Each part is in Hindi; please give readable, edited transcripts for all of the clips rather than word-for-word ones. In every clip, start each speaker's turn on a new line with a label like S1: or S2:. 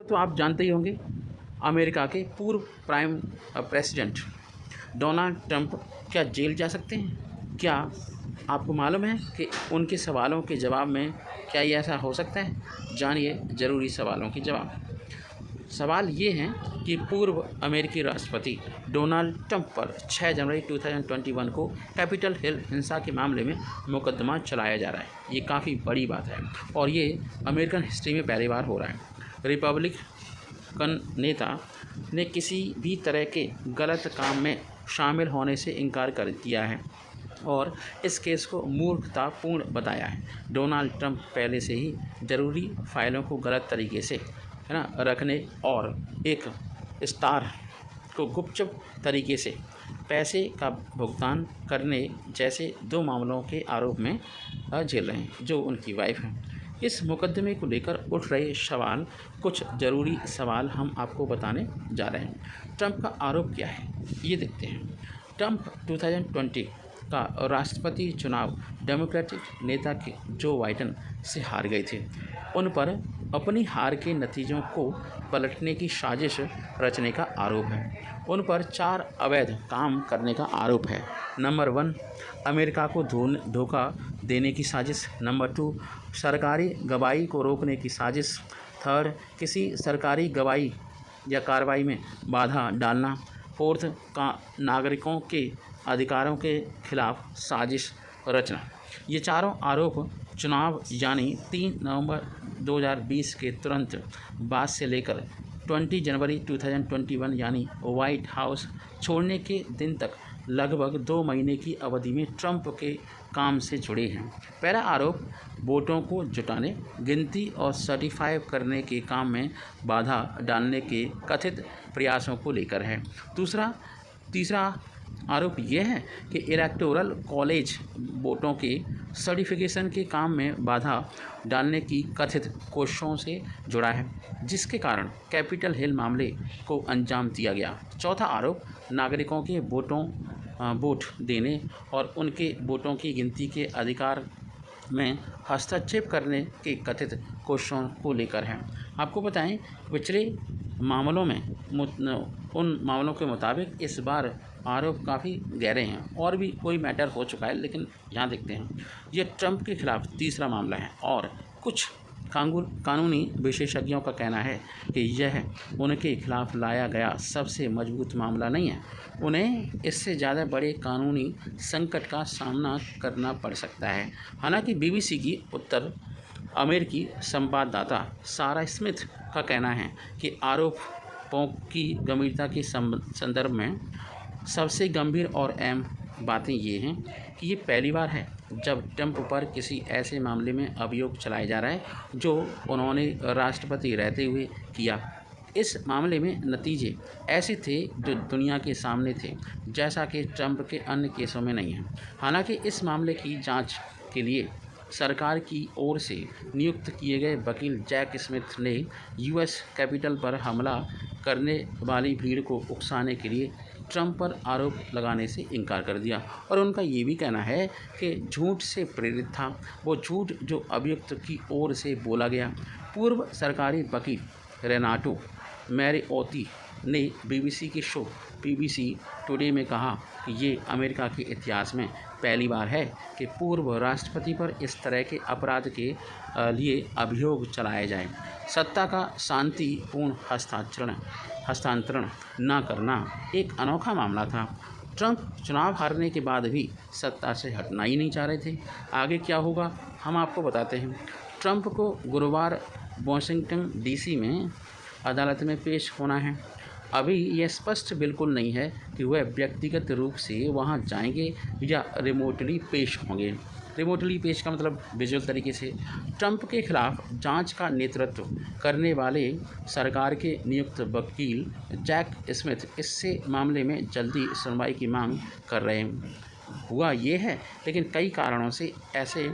S1: तो आप जानते ही होंगे, अमेरिका के पूर्व प्राइम प्रेसिडेंट डोनाल्ड ट्रंप क्या जेल जा सकते हैं? क्या आपको मालूम है कि उनके सवालों के जवाब में क्या ये ऐसा हो सकता है? जानिए ज़रूरी सवालों के जवाब। सवाल ये हैं कि पूर्व अमेरिकी राष्ट्रपति डोनाल्ड ट्रंप पर 6 जनवरी 2021 को कैपिटल हिल हिंसा के मामले में मुकदमा चलाया जा रहा है। ये काफ़ी बड़ी बात है और ये अमेरिकन हिस्ट्री में पहली बार हो रहा है। रिपब्लिकन नेता ने किसी भी तरह के गलत काम में शामिल होने से इनकार कर दिया है और इस केस को मूर्खतापूर्ण बताया है। डोनाल्ड ट्रंप पहले से ही ज़रूरी फाइलों को गलत तरीके से रखने और एक स्टार को गुपचुप तरीके से पैसे का भुगतान करने जैसे 2 मामलों के आरोप में झेल रहे हैं, जो उनकी वाइफ हैं। इस मुकदमे को लेकर उठ रहे सवाल, कुछ ज़रूरी सवाल हम आपको बताने जा रहे हैं। ट्रंप का आरोप क्या है, ये देखते हैं। ट्रंप 2020 का राष्ट्रपति चुनाव डेमोक्रेटिक नेता के जो बाइडेन से हार गए थे। उन पर अपनी हार के नतीजों को पलटने की साजिश रचने का आरोप है। उन पर 4 अवैध काम करने का आरोप है। नंबर 1, अमेरिका को धोखा देने की साजिश। नंबर 2, सरकारी गवाही को रोकने की साजिश। 3, किसी सरकारी गवाही या कार्रवाई में बाधा डालना। 4, नागरिकों के अधिकारों के खिलाफ साजिश रचना। ये चारों आरोप चुनाव यानी 3 नवंबर 2020 के तुरंत बाद से लेकर 20 जनवरी 2021 यानी व्हाइट हाउस छोड़ने के दिन तक लगभग 2 महीने की अवधि में ट्रंप के काम से जुड़े हैं। पहला आरोप वोटों को जुटाने, गिनती और सर्टिफाई करने के काम में बाधा डालने के कथित प्रयासों को लेकर है। तीसरा आरोप यह है कि इलेक्टोरल कॉलेज वोटों के सर्टिफिकेशन के काम में बाधा डालने की कथित कोशिशों से जुड़ा है, जिसके कारण कैपिटल हिल मामले को अंजाम दिया गया। चौथा आरोप नागरिकों के वोट देने और उनके वोटों की गिनती के अधिकार में हस्तक्षेप करने के कथित कोशिशों को लेकर है। आपको बताएं, पिछले मामलों में उन मामलों के मुताबिक इस बार आरोप काफ़ी गहरे हैं और भी कोई मैटर हो चुका है, लेकिन यहाँ देखते हैं। ये ट्रंप के खिलाफ तीसरा मामला है और कुछ कानूनी विशेषज्ञों का कहना है कि यह उनके खिलाफ लाया गया सबसे मजबूत मामला नहीं है। उन्हें इससे ज़्यादा बड़े कानूनी संकट का सामना करना पड़ सकता है। हालांकि बीबीसी की उत्तर अमेरिकी संवाददाता सारा स्मिथ का कहना है कि आरोपों की गंभीरता के संदर्भ में सबसे गंभीर और अहम बातें ये हैं कि ये पहली बार है जब ट्रंप पर किसी ऐसे मामले में अभियोग चलाया जा रहा है जो उन्होंने राष्ट्रपति रहते हुए किया। इस मामले में नतीजे ऐसे थे जो दुनिया के सामने थे, जैसा कि ट्रंप के अन्य केसों में नहीं है। हालांकि इस मामले की जांच के लिए सरकार की ओर से नियुक्त किए गए वकील जैक स्मिथ ने यूएस कैपिटल पर हमला करने वाली भीड़ को उकसाने के लिए ट्रंप पर आरोप लगाने से इनकार कर दिया और उनका ये भी कहना है कि झूठ से प्रेरित था वो झूठ जो अभियुक्त की ओर से बोला गया। पूर्व सरकारी वकील रेनाटो मैरिओती ने बीबीसी के शो बीबीसी टुडे में कहा कि ये अमेरिका के इतिहास में पहली बार है कि पूर्व राष्ट्रपति पर इस तरह के अपराध के लिए अभियोग चलाए जाए। सत्ता का शांतिपूर्ण हस्तांतरण न करना एक अनोखा मामला था। ट्रंप चुनाव हारने के बाद भी सत्ता से हटना ही नहीं चाह रहे थे। आगे क्या होगा हम आपको बताते हैं। ट्रंप को गुरुवार वाशिंगटन डीसी में अदालत में पेश होना है। अभी यह स्पष्ट बिल्कुल नहीं है कि वह व्यक्तिगत रूप से वहां जाएंगे या रिमोटली पेश होंगे। रिमोटली पेश का मतलब विजुअल तरीके से। ट्रंप के खिलाफ जांच का नेतृत्व करने वाले सरकार के नियुक्त वकील जैक स्मिथ इससे मामले में जल्दी सुनवाई की मांग कर रहे हैं। हुआ ये है, लेकिन कई कारणों से ऐसे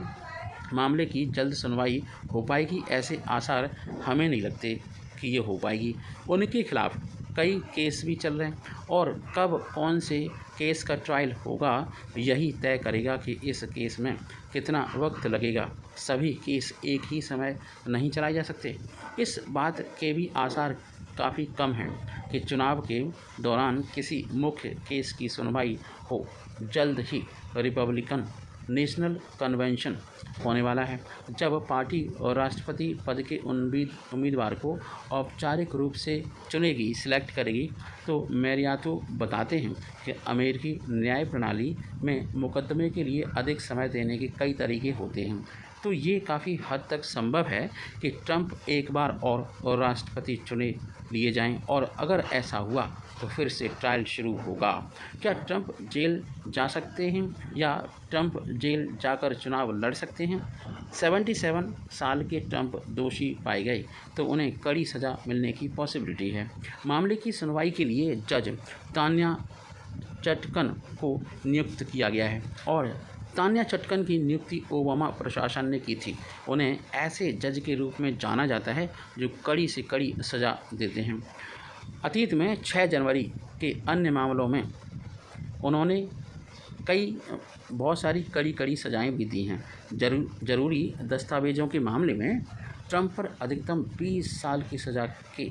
S1: मामले की जल्द सुनवाई हो पाएगी, ऐसे आसार हमें नहीं लगते कि ये हो पाएगी। उनके खिलाफ कई केस भी चल रहे हैं और कब कौन से केस का ट्रायल होगा यही तय करेगा कि इस केस में कितना वक्त लगेगा। सभी केस एक ही समय नहीं चलाए जा सकते। इस बात के भी आसार काफ़ी कम हैं कि चुनाव के दौरान किसी मुख्य केस की सुनवाई हो। जल्द ही रिपब्लिकन नेशनल कन्वेंशन होने वाला है, जब पार्टी और राष्ट्रपति पद के उम्मीदवार को औपचारिक रूप से चुनेगी, सिलेक्ट करेगी। तो मैरियातो बताते हैं कि अमेरिकी न्याय प्रणाली में मुकदमे के लिए अधिक समय देने के कई तरीके होते हैं। तो ये काफ़ी हद तक संभव है कि ट्रंप एक बार और राष्ट्रपति चुने लिए जाएं, और अगर ऐसा हुआ तो फिर से ट्रायल शुरू होगा। क्या ट्रंप जेल जा सकते हैं या ट्रंप जेल जाकर चुनाव लड़ सकते हैं? 77 साल के ट्रंप दोषी पाए गए तो उन्हें कड़ी सज़ा मिलने की पॉसिबिलिटी है। मामले की सुनवाई के लिए जज तान्या चटकन को नियुक्त किया गया है, और तान्या चटकन की नियुक्ति ओबामा प्रशासन ने की थी। उन्हें ऐसे जज के रूप में जाना जाता है जो कड़ी से कड़ी सज़ा देते हैं। अतीत में 6 जनवरी के अन्य मामलों में उन्होंने बहुत सारी कड़ी सज़ाएं भी दी हैं। ज़रूरी दस्तावेज़ों के मामले में ट्रंप पर अधिकतम 20 साल की सज़ा की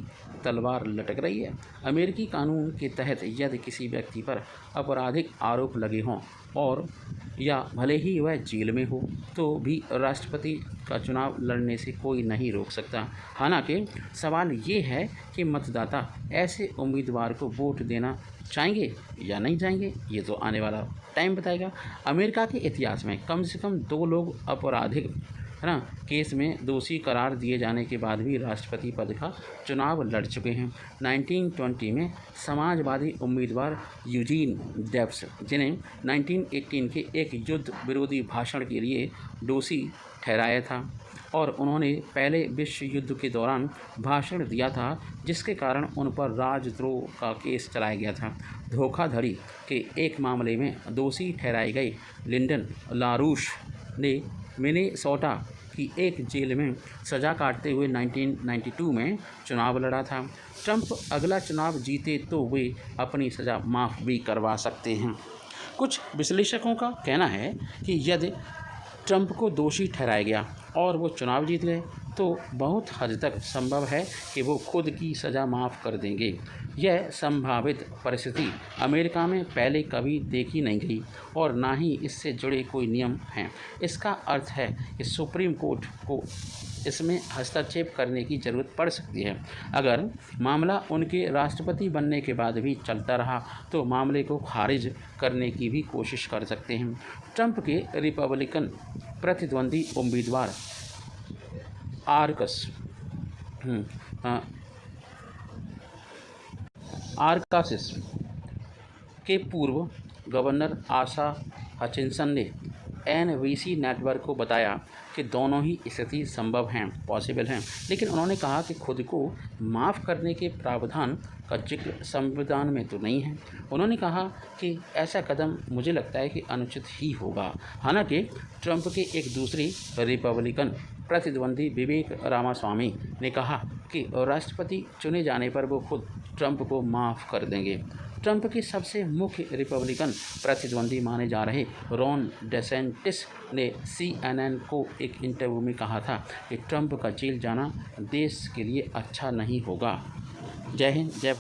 S1: तलवार लटक रही है। अमेरिकी कानून के तहत यदि किसी व्यक्ति पर आपराधिक आरोप लगे हों और या भले ही वह जेल में हो, तो भी राष्ट्रपति का चुनाव लड़ने से कोई नहीं रोक सकता। हालांकि सवाल ये है कि मतदाता ऐसे उम्मीदवार को वोट देना चाहेंगे या नहीं चाहेंगे, ये तो आने वाला टाइम बताएगा। अमेरिका के इतिहास में कम से कम 2 लोग आपराधिक केस में दोषी करार दिए जाने के बाद भी राष्ट्रपति पद का चुनाव लड़ चुके हैं। 1920 में समाजवादी उम्मीदवार यूजीन डेव्स, जिन्हें 1918 के एक युद्ध विरोधी भाषण के लिए दोषी ठहराया था, और उन्होंने पहले विश्व युद्ध के दौरान भाषण दिया था, जिसके कारण उन पर राजद्रोह का केस चलाया गया था। धोखाधड़ी के एक मामले में दोषी ठहराए गए लिंडन लारूश ने मिनेसोटा की एक जेल में सज़ा काटते हुए 1992 में चुनाव लड़ा था। ट्रंप अगला चुनाव जीते तो वे अपनी सज़ा माफ़ भी करवा सकते हैं। कुछ विश्लेषकों का कहना है कि यदि ट्रंप को दोषी ठहराया गया और वो चुनाव जीत गए तो बहुत हद तक संभव है कि वो खुद की सज़ा माफ़ कर देंगे। यह संभावित परिस्थिति अमेरिका में पहले कभी देखी नहीं गई और ना ही इससे जुड़े कोई नियम हैं। इसका अर्थ है कि सुप्रीम कोर्ट को इसमें हस्तक्षेप करने की ज़रूरत पड़ सकती है। अगर मामला उनके राष्ट्रपति बनने के बाद भी चलता रहा तो मामले को खारिज करने की भी कोशिश कर सकते हैं। ट्रंप के रिपब्लिकन प्रतिद्वंदी उम्मीदवार आरकासिस के पूर्व गवर्नर आशा हचिनसन ने NBC नेटवर्क को बताया कि दोनों ही स्थिति संभव हैं, पॉसिबल हैं, लेकिन उन्होंने कहा कि खुद को माफ़ करने के प्रावधान का जिक्र संविधान में तो नहीं है। उन्होंने कहा कि ऐसा कदम मुझे लगता है कि अनुचित ही होगा। हालांकि ट्रंप के एक दूसरे रिपब्लिकन प्रतिद्वंदी विवेक रामास्वामी ने कहा कि राष्ट्रपति चुने जाने पर वो खुद ट्रंप को माफ़ कर देंगे। ट्रंप के सबसे मुख्य रिपब्लिकन प्रतिद्वंदी माने जा रहे रॉन डेसेंटिस ने CNN को एक इंटरव्यू में कहा था कि ट्रंप का जेल जाना देश के लिए अच्छा नहीं होगा। जय हिंद, जय